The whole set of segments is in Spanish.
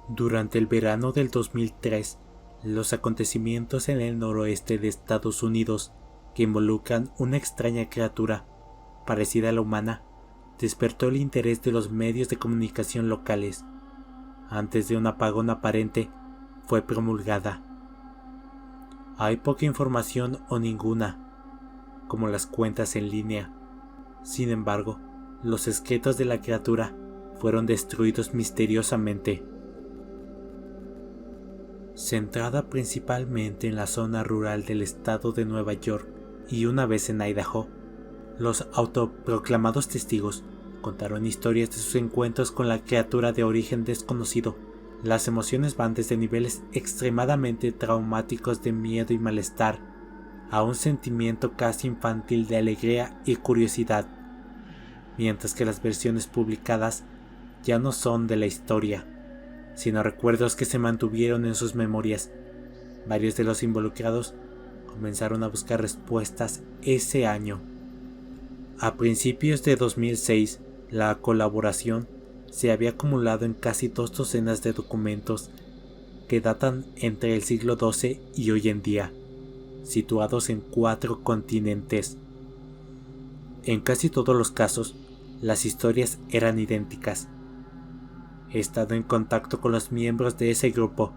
Durante el verano del 2003, los acontecimientos en el noroeste de Estados Unidos que involucran una extraña criatura parecida a la humana despertó el interés de los medios de comunicación locales. Antes de un apagón aparente, fue promulgada. Hay poca información o ninguna, como las cuentas en línea. Sin embargo, los escritos de la criatura fueron destruidos misteriosamente. Centrada principalmente en la zona rural del estado de Nueva York y una vez en Idaho, los autoproclamados testigos contaron historias de sus encuentros con la criatura de origen desconocido. Las emociones van desde niveles extremadamente traumáticos de miedo y malestar a un sentimiento casi infantil de alegría y curiosidad, mientras que las versiones publicadas ya no son de la historia, sino recuerdos que se mantuvieron en sus memorias. Varios de los involucrados comenzaron a buscar respuestas ese año. A principios de 2006, la colaboración se había acumulado en casi 2 docenas de documentos que datan entre el siglo XII y hoy en día, situados en 4 continentes. En casi todos los casos, las historias eran idénticas. He estado en contacto con los miembros de ese grupo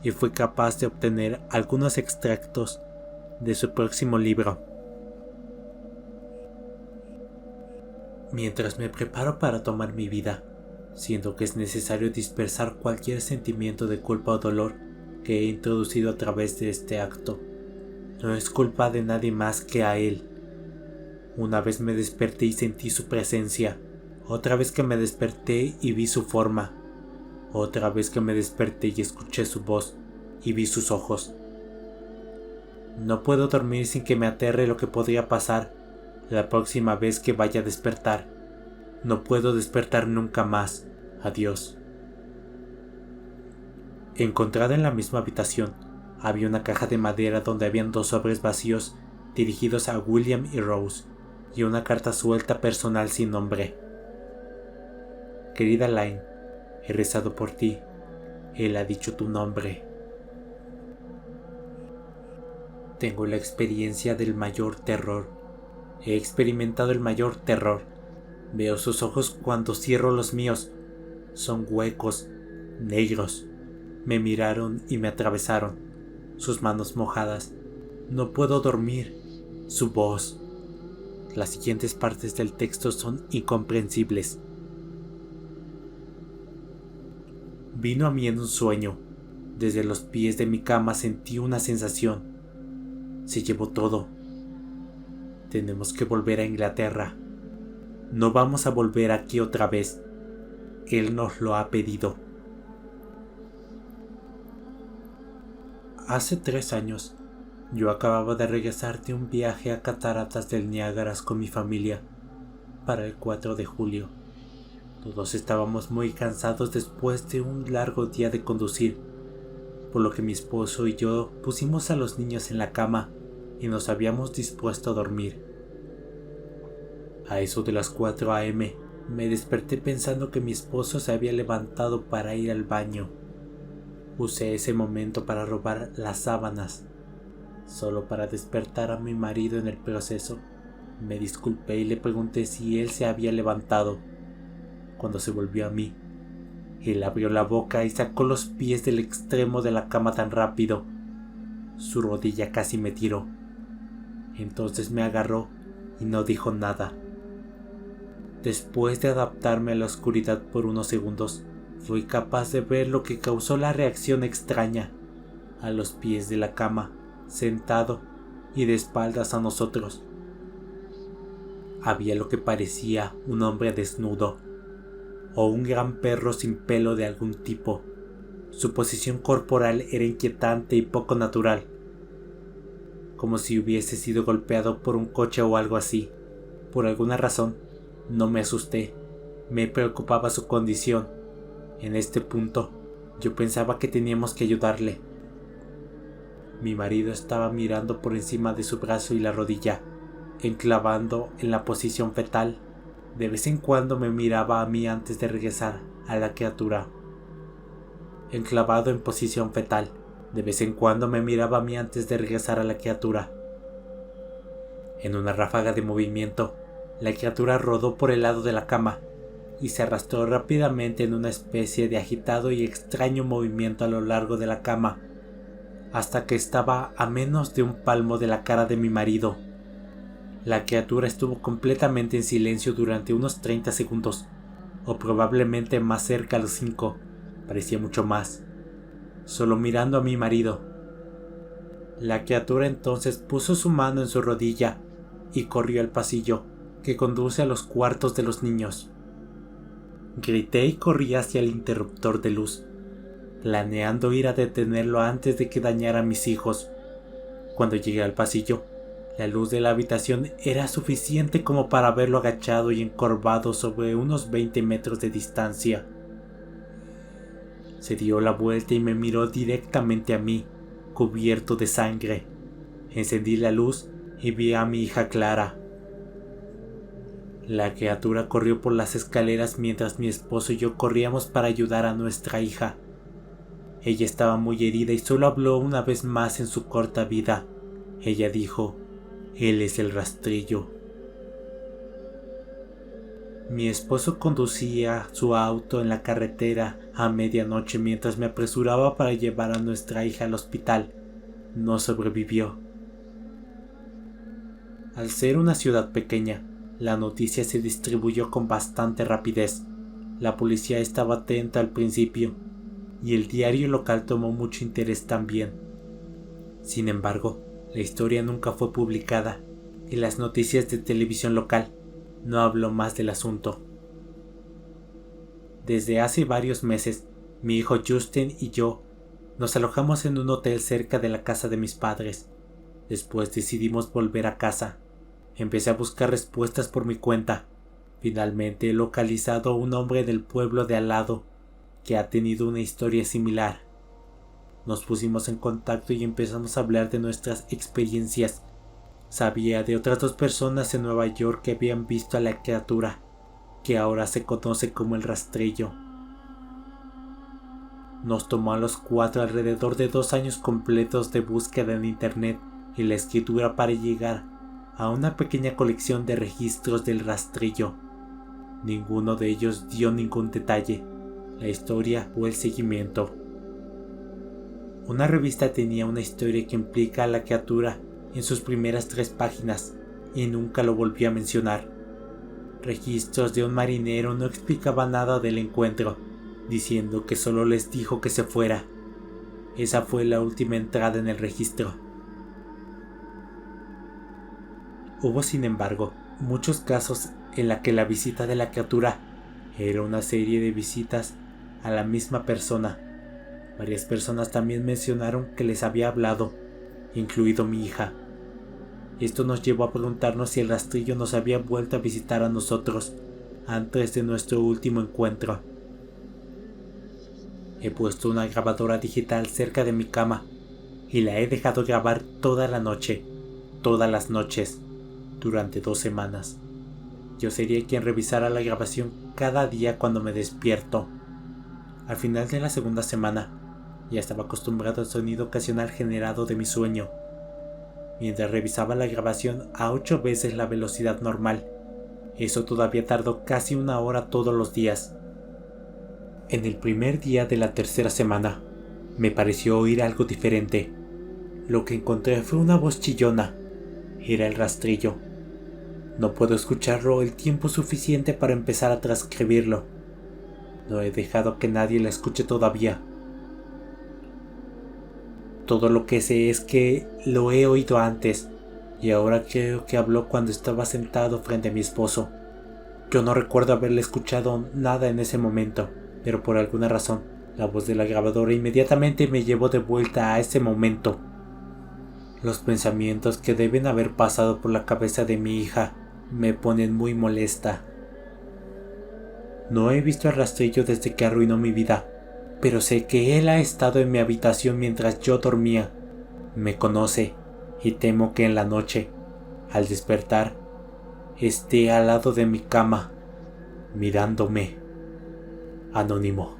y fui capaz de obtener algunos extractos de su próximo libro. Mientras me preparo para tomar mi vida, siento que es necesario dispersar cualquier sentimiento de culpa o dolor que he introducido a través de este acto. No es culpa de nadie más que a él. Una vez me desperté y sentí su presencia, otra vez que me desperté y vi su forma, otra vez que me desperté y escuché su voz y vi sus ojos. No puedo dormir sin que me aterre lo que podría pasar la próxima vez que vaya a despertar. No puedo despertar nunca más. Adiós. Encontrada en la misma habitación, había una caja de madera donde habían 2 sobres vacíos dirigidos a William y Rose y una carta suelta personal sin nombre. Querida Line, he rezado por ti. Él ha dicho tu nombre. Tengo la experiencia del mayor terror. He experimentado el mayor terror. Veo sus ojos cuando cierro los míos. Son huecos, negros. Me miraron y me atravesaron. Sus manos mojadas. No puedo dormir. Su voz. Las siguientes partes del texto son incomprensibles. Vino a mí en un sueño. Desde los pies de mi cama sentí una sensación. Se llevó todo. Tenemos que volver a Inglaterra. No vamos a volver aquí otra vez. Él nos lo ha pedido. Hace 3 años, yo acababa de regresar de un viaje a Cataratas del Niágara con mi familia para el 4 de julio. Todos estábamos muy cansados después de un largo día de conducir, por lo que mi esposo y yo pusimos a los niños en la cama y nos habíamos dispuesto a dormir. A eso de las 4 a.m. me desperté pensando que mi esposo se había levantado para ir al baño. Usé ese momento para robar las sábanas, solo para despertar a mi marido en el proceso. Me disculpé y le pregunté si él se había levantado. Cuando se volvió a mí, él abrió la boca y sacó los pies del extremo de la cama tan rápido. Su rodilla casi me tiró. Entonces me agarró y no dijo nada. Después de adaptarme a la oscuridad por unos segundos, fui capaz de ver lo que causó la reacción extraña. A los pies de la cama, sentado y de espaldas a nosotros, había lo que parecía un hombre desnudo, o un gran perro sin pelo de algún tipo. Su posición corporal era inquietante y poco natural, como si hubiese sido golpeado por un coche o algo así. Por alguna razón, no me asusté. Me preocupaba su condición. En este punto, Yo pensaba que teníamos que ayudarle. Mi marido estaba mirando por encima de su brazo y la rodilla, enclavando en la posición fetal. De vez en cuando me miraba a mí antes de regresar a la criatura. Enclavado en posición fetal. De vez en cuando me miraba a mí antes de regresar a la criatura. En una ráfaga de movimiento, la criatura rodó por el lado de la cama y se arrastró rápidamente en una especie de agitado y extraño movimiento a lo largo de la cama, hasta que estaba a menos de un palmo de la cara de mi marido. La criatura estuvo completamente en silencio durante unos 30 segundos, o probablemente más cerca a los 5, parecía mucho más, solo mirando a mi marido. La criatura entonces puso su mano en su rodilla y corrió al pasillo que conduce a los cuartos de los niños. Grité y corrí hacia el interruptor de luz, planeando ir a detenerlo antes de que dañara a mis hijos. Cuando llegué al pasillo, la luz de la habitación era suficiente como para verlo agachado y encorvado sobre unos 20 metros de distancia. Se dio la vuelta y me miró directamente a mí, cubierto de sangre. Encendí la luz y vi a mi hija Clara. La criatura corrió por las escaleras mientras mi esposo y yo corríamos para ayudar a nuestra hija. Ella estaba muy herida y solo habló una vez más en su corta vida. Ella dijo: «Él es el rastrillo». Mi esposo conducía su auto en la carretera a medianoche mientras me apresuraba para llevar a nuestra hija al hospital. No sobrevivió. Al ser una ciudad pequeña, la noticia se distribuyó con bastante rapidez. La policía estaba atenta al principio, y el diario local tomó mucho interés también. Sin embargo, la historia nunca fue publicada, y las noticias de televisión local no habló más del asunto. Desde hace varios meses, mi hijo Justin y yo nos alojamos en un hotel cerca de la casa de mis padres. Después decidimos volver a casa. Empecé a buscar respuestas por mi cuenta. Finalmente he localizado a un hombre del pueblo de al lado que ha tenido una historia similar. Nos pusimos en contacto y empezamos a hablar de nuestras experiencias. Sabía de otras 2 personas en Nueva York que habían visto a la criatura, que ahora se conoce como el rastrillo. Nos tomó a los 4 alrededor de 2 años completos de búsqueda en internet y la escritura para llegar a una pequeña colección de registros del rastrillo. Ninguno de ellos dio ningún detalle, la historia o el seguimiento. Una revista tenía una historia que implica a la criatura en sus primeras 3 páginas y nunca lo volvió a mencionar. Registros de un marinero no explicaba nada del encuentro, diciendo que solo les dijo que se fuera. Esa fue la última entrada en el registro. Hubo, sin embargo, muchos casos en la que la visita de la criatura era una serie de visitas a la misma persona. Varias personas también mencionaron que les había hablado, incluido mi hija. Esto nos llevó a preguntarnos si el rastrillo nos había vuelto a visitar a nosotros antes de nuestro último encuentro. He puesto una grabadora digital cerca de mi cama y la he dejado grabar toda la noche, todas las noches, durante 2 semanas. Yo sería quien revisara la grabación cada día cuando me despierto. Al final de la segunda semana, ya estaba acostumbrado al sonido ocasional generado de mi sueño. Mientras revisaba la grabación a 8 veces la velocidad normal, eso todavía tardó casi 1 hora todos los días. En el primer día de la tercera semana, me pareció oír algo diferente. Lo que encontré fue una voz chillona. Era el rastrillo. No puedo escucharlo el tiempo suficiente para empezar a transcribirlo. No he dejado que nadie la escuche todavía. Todo lo que sé es que lo he oído antes, y ahora creo que habló cuando estaba sentado frente a mi esposo. Yo no recuerdo haberle escuchado nada en ese momento, pero por alguna razón, la voz de la grabadora inmediatamente me llevó de vuelta a ese momento. Los pensamientos que deben haber pasado por la cabeza de mi hija me ponen muy molesta. No he visto al rastrillo desde que arruinó mi vida, pero sé que él ha estado en mi habitación mientras yo dormía. Me conoce y temo que en la noche, al despertar, esté al lado de mi cama, mirándome. Anónimo.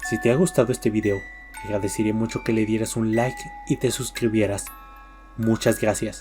Si te ha gustado este video, agradecería mucho que le dieras un like y te suscribieras. Muchas gracias.